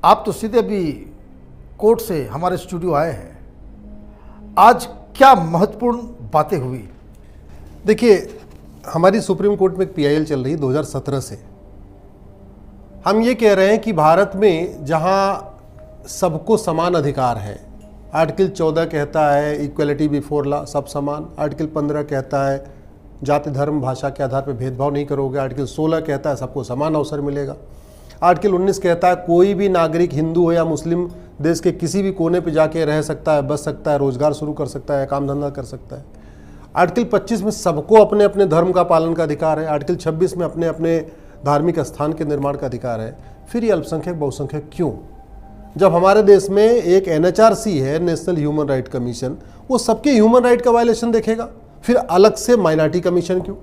आप तो सीधे अभी कोर्ट से हमारे स्टूडियो आए हैं, आज क्या महत्वपूर्ण बातें हुई? देखिए, हमारी सुप्रीम कोर्ट में एक पीआईएल चल रही है 2017 से। हम ये कह रहे हैं कि भारत में जहां सबको समान अधिकार है, आर्टिकल 14 कहता है इक्वलिटी बिफोर लॉ, सब समान। आर्टिकल 15 कहता है जाति धर्म भाषा के आधार पर भेदभाव नहीं करोगे। आर्टिकल 16 कहता है सबको समान अवसर मिलेगा। आर्टिकल 19 कहता है कोई भी नागरिक हिंदू हो या मुस्लिम देश के किसी भी कोने पे जाके रह सकता है, बस सकता है, रोजगार शुरू कर सकता है, काम धंधा कर सकता है। आर्टिकल 25 में सबको अपने अपने धर्म का पालन का अधिकार है। आर्टिकल 26 में अपने अपने धार्मिक स्थान के निर्माण का अधिकार है। फिर ये अल्पसंख्यक बहुसंख्यक क्यों? जब हमारे देश में एक एनएचआरसी है, नेशनल ह्यूमन राइट कमीशन, वो सबके ह्यूमन राइट का वायलेशन देखेगा, फिर अलग से माइनॉरिटी कमीशन क्यों?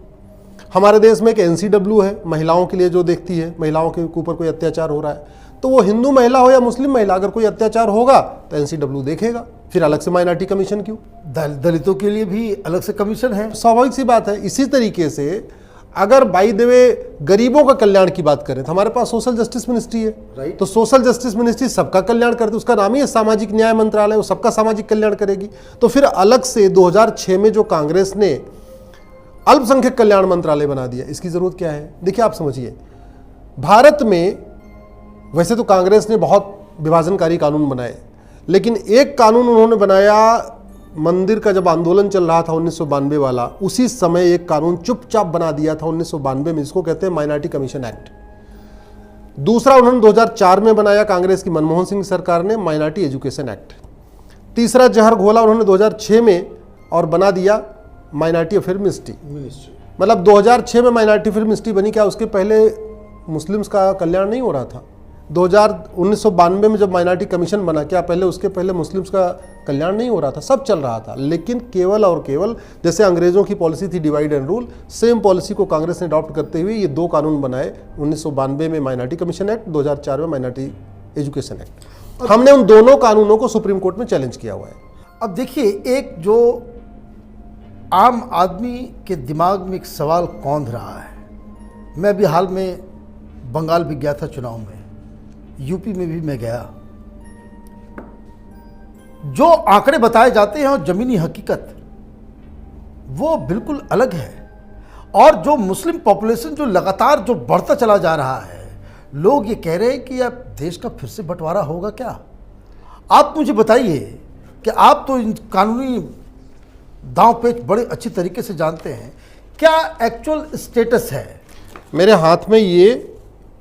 हमारे देश में एक एनसीडब्ल्यू है महिलाओं के लिए, जो देखती है महिलाओं के ऊपर कोई अत्याचार हो रहा है, तो वो हिंदू महिला हो या मुस्लिम महिला, अगर कोई अत्याचार होगा तो एनसीडब्ल्यू देखेगा, फिर अलग से माइनॉरिटी कमीशन क्यों? दलितों के लिए भी अलग से कमीशन है, स्वाभाविक सी बात है। इसी तरीके से अगर बाय द वे गरीबों का कल्याण की बात करें तो हमारे पास सोशल जस्टिस मिनिस्ट्री है, राइट। तो सोशल जस्टिस मिनिस्ट्री सबका कल्याण करती है, उसका नाम ही है सामाजिक न्याय मंत्रालय, वो सबका सामाजिक कल्याण करेगी। तो फिर अलग से 2006 में जो कांग्रेस ने अल्पसंख्यक कल्याण मंत्रालय बना दिया, इसकी जरूरत क्या है? देखिए, आप समझिए, भारत में वैसे तो कांग्रेस ने बहुत विभाजनकारी कानून बनाए, लेकिन एक कानून उन्होंने बनाया मंदिर का जब आंदोलन चल रहा था 1992 वाला, उसी समय एक कानून चुपचाप बना दिया था 1992 में, जिसको कहते हैं माइनॉरिटी कमीशन एक्ट। दूसरा उन्होंने 2004 में बनाया कांग्रेस की मनमोहन सिंह सरकार ने, माइनॉरिटी एजुकेशन एक्ट। तीसरा जहर घोला उन्होंने 2006 में और बना दिया माइनॉरिटी अफेयर मिनिस्ट्री। मतलब 2006 में माइनॉरिटी अफेयर मिनिस्ट्री बनी, क्या उसके पहले मुस्लिम्स का कल्याण नहीं हो रहा था? 1992 में जब माइनॉरिटी कमीशन बना, क्या पहले उसके पहले मुस्लिम्स का कल्याण नहीं हो रहा था? सब चल रहा था, लेकिन केवल और केवल जैसे अंग्रेजों की पॉलिसी थी divide and rule, same policy को कांग्रेस ने अडॉप्ट करते हुए ये दो कानून बनाए, 1992 में माइनॉरिटी कमीशन एक्ट, 2004 में माइनॉरिटी एजुकेशन एक्ट। हमने उन दोनों कानूनों को सुप्रीम कोर्ट में चैलेंज किया हुआ है। अब देखिए, एक जो आम आदमी के दिमाग में एक सवाल कौंध रहा है, मैं अभी हाल में बंगाल भी गया था चुनाव में, यूपी में भी मैं गया, जो आंकड़े बताए जाते हैं और जमीनी हकीकत वो बिल्कुल अलग है। और जो मुस्लिम पॉपुलेशन जो लगातार जो बढ़ता चला जा रहा है, लोग ये कह रहे हैं कि अब देश का फिर से बंटवारा होगा क्या? आप मुझे बताइए कि आप तो इन कानूनी दांव पेच बड़े अच्छी तरीके से जानते हैं, क्या एक्चुअल स्टेटस है? मेरे हाथ में ये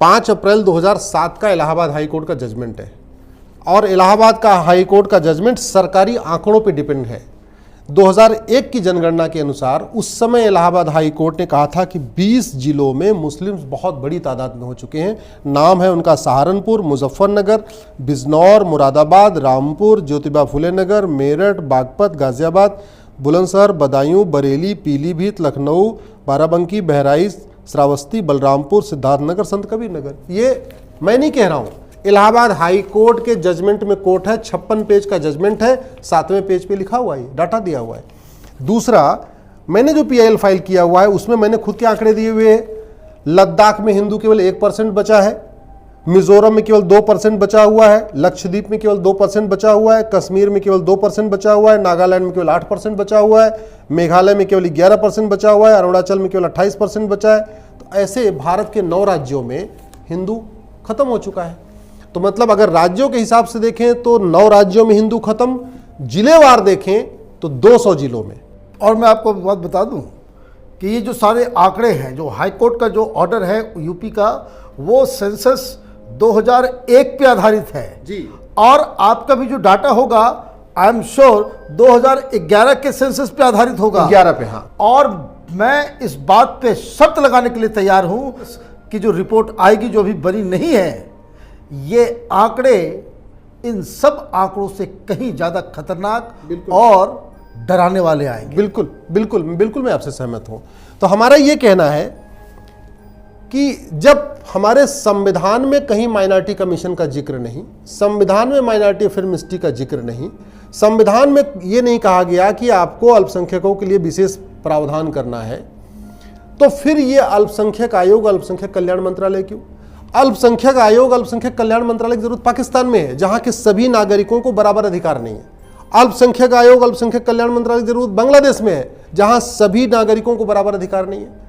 5 अप्रैल 2007 का इलाहाबाद हाई कोर्ट का जजमेंट है, और इलाहाबाद का हाई कोर्ट का जजमेंट सरकारी आंकड़ों पर डिपेंड है। 2001 की जनगणना के अनुसार उस समय इलाहाबाद हाई कोर्ट ने कहा था कि 20 जिलों में मुस्लिम्स बहुत बड़ी तादाद में हो चुके हैं। नाम है उनका सहारनपुर, मुजफ्फरनगर, बिजनौर, मुरादाबाद, रामपुर, ज्योतिबा फुले नगर, मेरठ, बागपत, गाजियाबाद, बुलंदशहर, बदायूं, बरेली, पीलीभीत, लखनऊ, बाराबंकी, बहराइच, श्रावस्ती, बलरामपुर, सिद्धार्थनगर, संत कबीर नगर। ये मैं नहीं कह रहा हूं, इलाहाबाद हाई कोर्ट के जजमेंट में कोर्ट है, 56 पेज का जजमेंट है, 7वें पेज पे लिखा हुआ है, डाटा दिया हुआ है। दूसरा, मैंने जो पीआईएल फाइल किया हुआ है उसमें मैंने खुद के आंकड़े दिए हुए हैं। लद्दाख में हिंदू केवल 1% बचा है, मिजोरम में केवल 2% बचा हुआ है, लक्षद्वीप में केवल 2% बचा हुआ है, कश्मीर में केवल 2% बचा हुआ है, नागालैंड में केवल 8% बचा हुआ है, मेघालय में केवल 11% बचा हुआ है, अरुणाचल में केवल 28% बचा है। तो ऐसे भारत के 9 राज्यों में हिंदू खत्म हो चुका है। तो मतलब अगर राज्यों के हिसाब से देखें तो 9 राज्यों में हिंदू खत्म, जिलेवार देखें तो 200 जिलों में। और मैं आपको बात बता दूं कि ये जो सारे आंकड़े हैं, जो हाई कोर्ट का जो ऑर्डर है यूपी का, वो सेंसस 2001 पे आधारित है जी। और आपका भी जो डाटा होगा आई एम श्योर 2011 के सेंसस पे आधारित होगा, 11 पे। हाँ, और मैं इस बात पे शर्त लगाने के लिए तैयार हूं कि जो रिपोर्ट आएगी, जो अभी बनी नहीं है, ये आंकड़े इन सब आंकड़ों से कहीं ज्यादा खतरनाक और डराने वाले आएंगे। बिल्कुल बिल्कुल बिल्कुल, मैं आपसे सहमत हूं। तो हमारा ये कहना है कि जब हमारे संविधान में कहीं माइनॉरिटी कमीशन का जिक्र नहीं, संविधान में माइनॉरिटी अफेयर मिनिस्ट्री का जिक्र नहीं, संविधान में ये नहीं कहा गया कि आपको अल्पसंख्यकों के लिए विशेष प्रावधान करना है, तो फिर ये अल्पसंख्यक आयोग, अल्पसंख्यक कल्याण मंत्रालय क्यों? अल्पसंख्यक आयोग, अल्पसंख्यक कल्याण मंत्रालय की जरूरत पाकिस्तान में है, जहां के सभी नागरिकों को बराबर अधिकार नहीं है। अल्पसंख्यक आयोग, अल्पसंख्यक कल्याण मंत्रालय की जरूरत बांग्लादेश में है, जहां सभी नागरिकों को बराबर अधिकार नहीं है।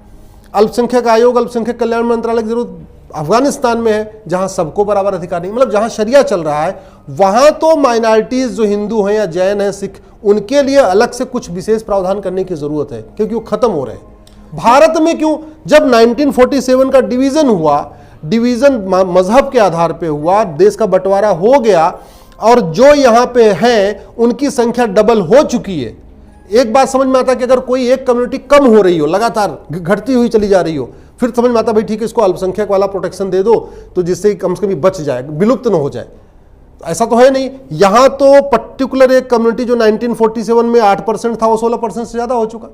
अल्पसंख्यक आयोग, अल्पसंख्यक कल्याण मंत्रालय की जरूरत अफगानिस्तान में है, जहां सबको बराबर अधिकार नहीं। मतलब जहां शरिया चल रहा है वहां तो माइनॉरिटीज जो हिंदू हैं या जैन हैं, सिख, उनके लिए अलग से कुछ विशेष प्रावधान करने की जरूरत है, क्योंकि वो खत्म हो रहे हैं। भारत में क्यों? जब 1947 का डिवीजन हुआ, डिवीजन मजहब के आधार पे हुआ, देश का बंटवारा हो गया और जो यहां पे हैं उनकी संख्या डबल हो चुकी है। एक बात समझ में आता है कि अगर कोई एक कम्युनिटी कम हो रही हो, लगातार घटती हुई चली जा रही हो, फिर समझ में आता भाई ठीक है, इसको अल्पसंख्यक वाला प्रोटेक्शन दे दो तो जिससे कम से कम बच जाए, विलुप्त न हो जाए। ऐसा तो है नहीं। यहां तो पर्टिकुलर एक कम्युनिटी जो 1947 में 8% था वो 16% से ज्यादा हो चुका।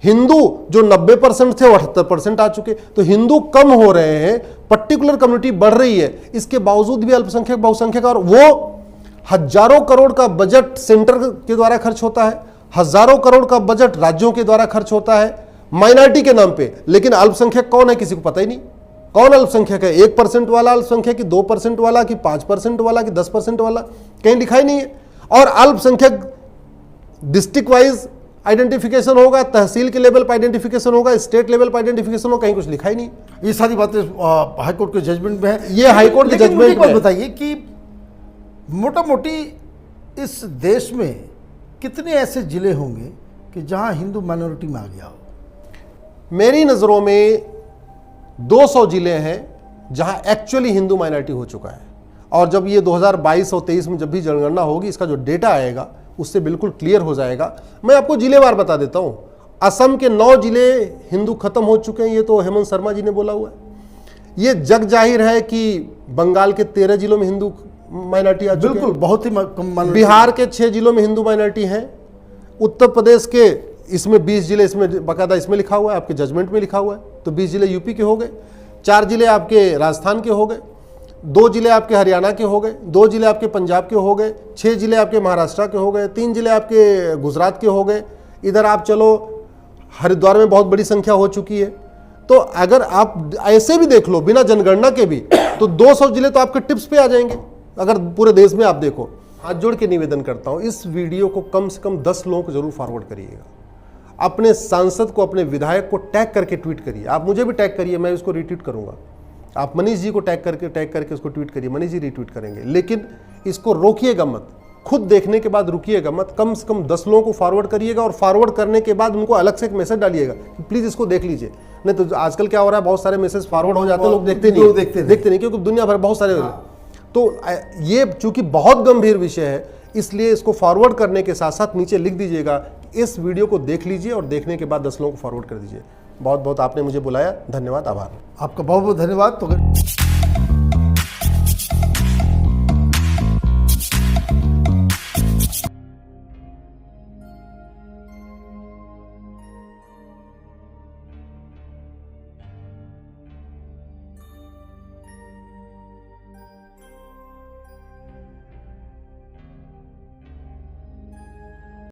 हिंदू जो 90% थे वो 78% आ चुके। तो हिंदू कम हो रहे हैं, पर्टिकुलर कम्युनिटी बढ़ रही है, इसके बावजूद भी अल्पसंख्यक बहुसंख्यक, और वो हजारों करोड़ का बजट सेंटर के द्वारा खर्च होता है, हजारों करोड़ का बजट राज्यों के द्वारा खर्च होता है माइनॉरिटी के नाम पे। लेकिन अल्पसंख्यक कौन है किसी को पता ही नहीं। कौन अल्पसंख्यक है? 1% वाला अल्पसंख्यक कि 2% वाला कि 5% वाला कि 10% वाला, कहीं लिखा ही नहीं है। और अल्पसंख्यक डिस्ट्रिक्ट वाइज आइडेंटिफिकेशन होगा, तहसील के लेवल पर आइडेंटिफिकेशन होगा, स्टेट लेवल पर आइडेंटिफिकेशन होगा, कहीं कुछ लिखा ही नहीं। ये सारी बातें हाईकोर्ट के जजमेंट में है। ये हाईकोर्ट के जजमेंट में। बताइए कि मोटा मोटी इस देश में कितने ऐसे जिले होंगे कि जहां हिंदू माइनॉरिटी में आ गया हो? मेरी नज़रों में 200 जिले हैं जहां एक्चुअली हिंदू माइनॉरिटी हो चुका है। और जब ये 2022 और 23 में जब भी जनगणना होगी, इसका जो डेटा आएगा उससे बिल्कुल क्लियर हो जाएगा। मैं आपको जिलेवार बता देता हूं। असम के 9 जिले हिंदू खत्म हो चुके हैं, ये तो हेमंत शर्मा जी ने बोला हुआ है। ये जग जाहिर है कि बंगाल के 13 जिलों में हिंदू माइनॉरिटी आ चुके हैं। बिल्कुल, बहुत ही कम। बिहार के 6 जिलों में हिंदू माइनॉरिटी हैं। उत्तर प्रदेश के इसमें 20 जिले, इसमें बाकायदा इसमें लिखा हुआ है, आपके जजमेंट में लिखा हुआ है। तो 20 जिले यूपी के हो गए, 4 जिले आपके राजस्थान के हो गए, 2 जिले आपके हरियाणा के हो गए, 2 जिले आपके पंजाब के हो गए, 6 जिले आपके महाराष्ट्र के हो गए, 3 जिले आपके गुजरात के हो गए। इधर आप चलो हरिद्वार में बहुत बड़ी संख्या हो चुकी है। तो अगर आप ऐसे भी देख लो बिना जनगणना के भी, तो 200 जिले तो आपके टिप्स पे आ जाएंगे अगर पूरे देश में आप देखो। हाथ जोड़ के निवेदन करता हूं, इस वीडियो को कम से कम 10 लोगों को जरूर फॉरवर्ड करिएगा। अपने सांसद को, अपने विधायक को टैग करके ट्वीट करिए। आप मुझे भी टैग करिए, मैं उसको रिट्वीट करूंगा। आप मनीष जी को टैग करके उसको ट्वीट करिए, मनीष जी रिट्वीट करेंगे। लेकिन इसको रोकिएगा मत, खुद देखने के बाद रुकिएगा मत। कम से कम 10 लोगों को फॉरवर्ड करिएगा और फॉरवर्ड करने के बाद उनको अलग से एक मैसेज डालिएगा कि प्लीज इसको देख लीजिए। नहीं तो आजकल क्या हो रहा है, बहुत सारे मैसेज फॉरवर्ड हो जाते हैं, लोग देखते नहीं, क्योंकि दुनिया भर बहुत सारे। तो ये चूंकि बहुत गंभीर विषय है, इसलिए इसको फॉरवर्ड करने के साथ साथ नीचे लिख दीजिएगा इस वीडियो को देख लीजिए और देखने के बाद 10 लोगों को फॉरवर्ड कर दीजिए। बहुत बहुत आपने मुझे बुलाया, धन्यवाद, आभार। आपका बहुत बहुत धन्यवाद। तो